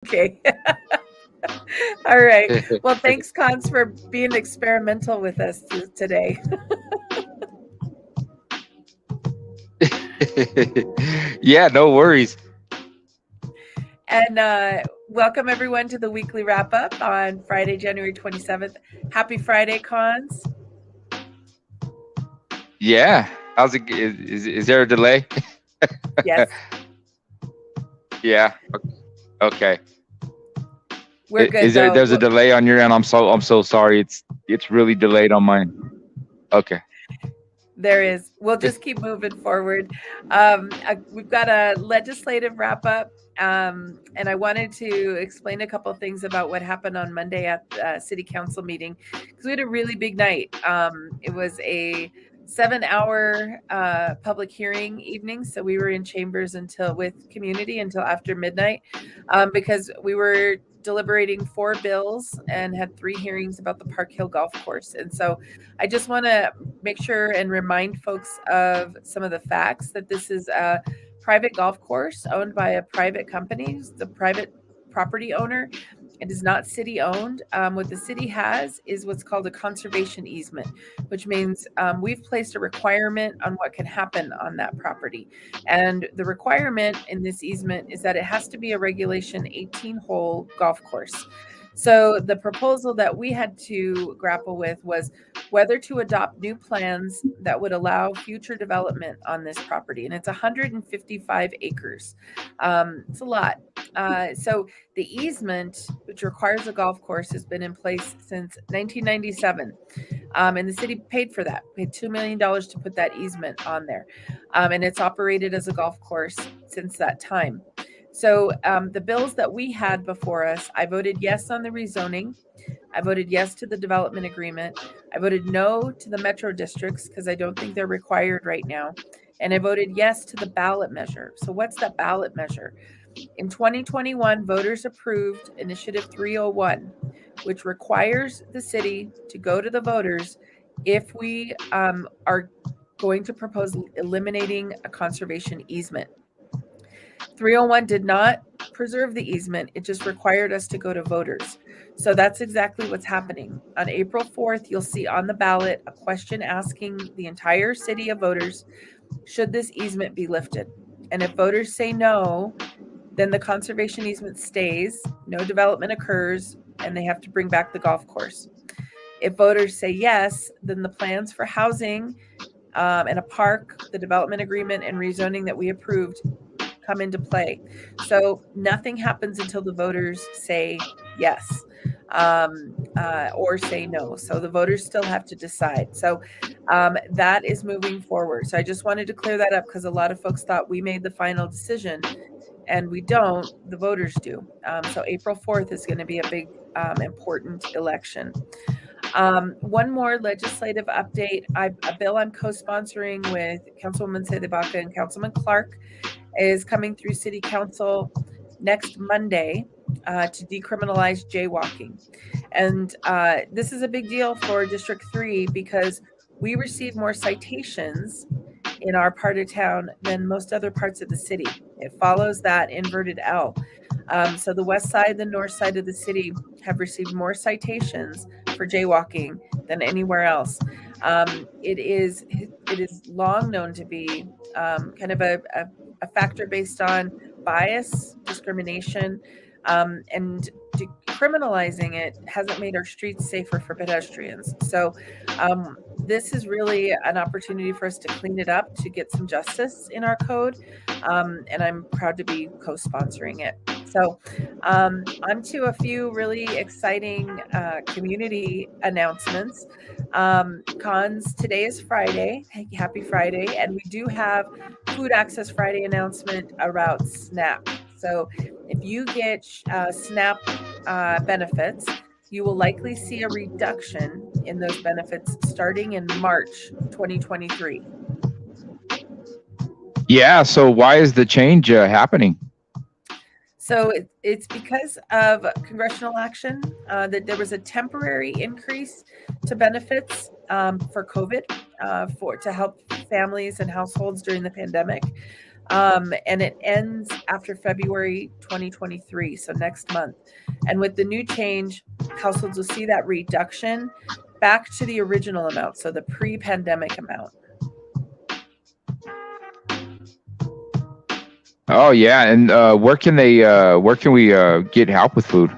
Okay. All right. Well, thanks, Cons, for being experimental with us today. Yeah, no worries. And welcome everyone to the weekly wrap up on Friday, January 27th. Happy Friday, Cons. Yeah. How's it? Is there a delay? Yes, Yeah. Okay. we're good Is there? though. There's a delay on your end. I'm so sorry. It's really delayed on mine. Okay. There is. We'll just keep moving forward. We've got a legislative wrap up. And I wanted to explain a couple of things about what happened on Monday at the city council meeting because we had a really big night. It was a 7-hour public hearing evening, so we were in chambers until with community until after midnight because we were deliberating 4 bills and had 3 hearings about the Park Hill Golf Course. And so I just want to make sure and remind folks of some of the facts that this is a private golf course owned by a private company, the private property owner. It is not city owned. What the city has is what's called a conservation easement, which means we've placed a requirement on what can happen on that property. And the requirement in this easement is that it has to be a regulation 18-hole golf course. So the proposal that we had to grapple with was whether to adopt new plans that would allow future development on this property. And it's 155 acres. It's a lot. So the easement, which requires a golf course, has been in place since 1997. And the city paid for that, paid $2 million to put that easement on there. And it's operated as a golf course since that time. So the bills that we had before us, I voted yes on the rezoning. I voted yes to the development agreement. I voted no to the metro districts because I don't think they're required right now. And I voted yes to the ballot measure. So, what's that ballot measure? In 2021, voters approved Initiative 301, which requires the city to go to the voters if we are going to propose eliminating a conservation easement. 301 did not preserve the easement, it just required us to go to voters. So that's exactly what's happening. On April 4th, you'll see on the ballot a question asking the entire city of voters, should this easement be lifted? And if voters say no, then the conservation easement stays, no development occurs, and they have to bring back the golf course. If voters say yes, then the plans for housing and a park, the development agreement, and rezoning that we approved come into play. So nothing happens until the voters say yes or say no. So the voters still have to decide. So that is moving forward. So I just wanted to clear that up because a lot of folks thought we made the final decision and we don't, the voters do. So April 4th is going to be a big, important election. One more legislative update. A bill I'm co-sponsoring with Councilwoman Sedebaca and Councilman Clark is coming through City Council next Monday to decriminalize jaywalking. And this is a big deal for District 3 because we receive more citations in our part of town than most other parts of the city. It follows that inverted L. So the west side, the north side of the city have received more citations for jaywalking than anywhere else. It is long known to be kind of a factor based on bias, discrimination, and decriminalizing it hasn't made our streets safer for pedestrians. So this is really an opportunity for us to clean it up, to get some justice in our code, and I'm proud to be co-sponsoring it. So, on to a few really exciting community announcements. Cons, today is Friday. Happy Friday. And we do have Food Access Friday announcement around SNAP. So, if you get SNAP benefits, you will likely see a reduction in those benefits starting in March 2023. Yeah. So why is the change happening? So it's because of congressional action that there was a temporary increase to benefits for COVID for to help families and households during the pandemic. and it ends after February 2023, so next month. And with the new change, households will see that reduction back to the original amount, so the pre-pandemic amount. Oh yeah, and where can we get help with food?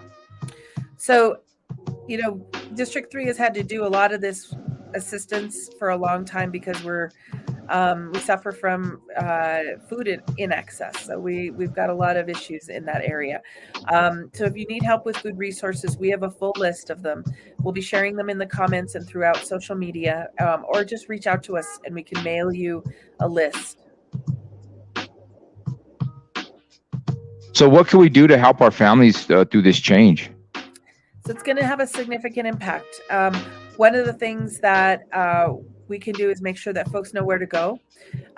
So, District 3 has had to do a lot of this assistance for a long time because we suffer from food in excess. So we've got a lot of issues in that area. So if you need help with food resources, we have a full list of them. We'll be sharing them in the comments and throughout social media, or just reach out to us and we can mail you a list. So what can we do to help our families through this change? So it's going to have a significant impact. One of the things that we can do is make sure that folks know where to go,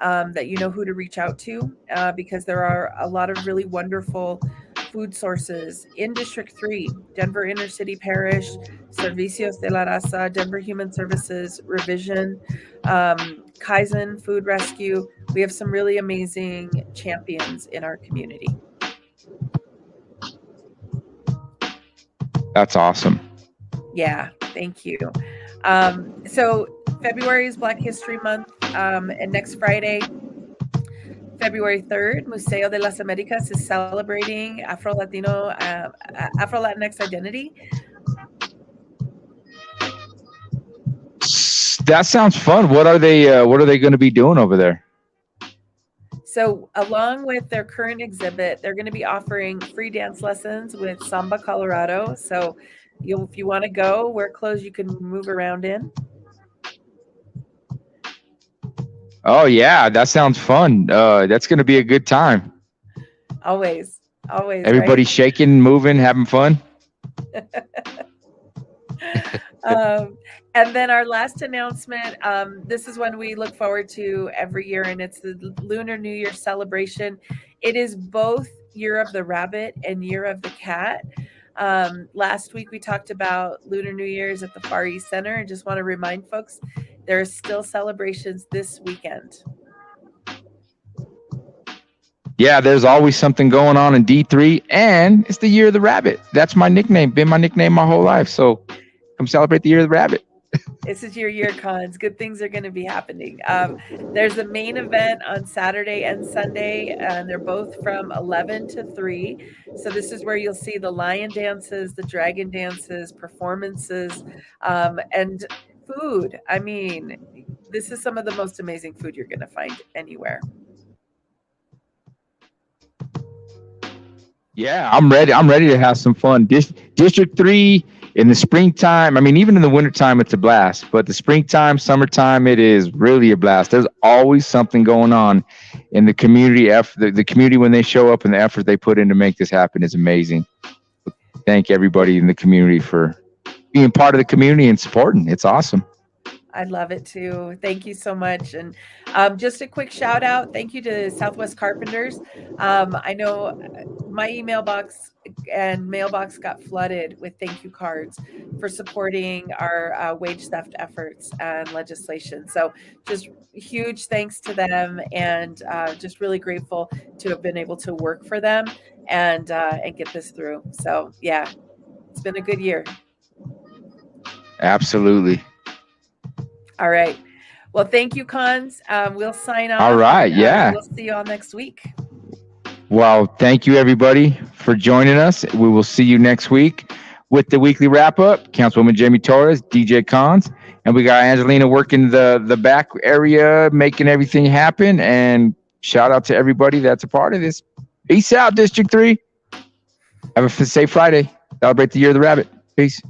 that you know who to reach out to, because there are a lot of really wonderful food sources in District 3, Denver Inner City Parish, Servicios de la Raza, Denver Human Services, Revision, Kaizen Food Rescue. We have some really amazing champions in our community. That's awesome. Yeah, thank you. So February is Black History Month, and next Friday, February 3rd, Museo de las Americas is celebrating Afro-Latinx identity. That sounds fun. What are they going to be doing over there? So along with their current exhibit, they're going to be offering free dance lessons with Samba Colorado. So if you want to go, wear clothes you can move around in. Oh yeah, that sounds fun. That's going to be a good time. Always. Everybody right? Shaking, moving, having fun. And then our last announcement, this is one we look forward to every year, and it's the Lunar New Year celebration. It is both Year of the Rabbit and Year of the Cat. Last week we talked about Lunar New Year's at the Far East Center, and just want to remind folks there are still celebrations this weekend. Yeah, there's always something going on in D3, and it's the Year of the Rabbit. That's my nickname, been my nickname my whole life. So come celebrate the Year of the Rabbit. This is your year, Cons. Good things are going to be happening. There's a main event on Saturday and Sunday, and they're both from 11 to 3. So this is where you'll see the lion dances, the dragon dances, performances, and food. I mean, this is some of the most amazing food you're going to find anywhere. Yeah, I'm ready. I'm ready to have some fun. District 3 in the springtime. I mean, even in the wintertime, it's a blast. But the springtime, summertime, it is really a blast. There's always something going on in the community. The community, when they show up and the effort they put in to make this happen, is amazing. Thank everybody in the community for being part of the community and supporting. It's awesome. I love it too. Thank you so much. And just a quick shout out. Thank you to Southwest Carpenters. I know my email box and mailbox got flooded with thank you cards for supporting our wage theft efforts and legislation. So just huge thanks to them, and just really grateful to have been able to work for them and get this through. So yeah, it's been a good year. Absolutely. All right. Well, thank you, Cons. We'll sign off. All right. Yeah. We'll see you all next week. Well, thank you, everybody, for joining us. We will see you next week with the weekly wrap up. Councilwoman Jamie Torres, DJ Cons, and we got Angelina working the back area, making everything happen. And shout out to everybody that's a part of this. Peace out, District 3. Have a safe Friday. Celebrate the Year of the Rabbit. Peace.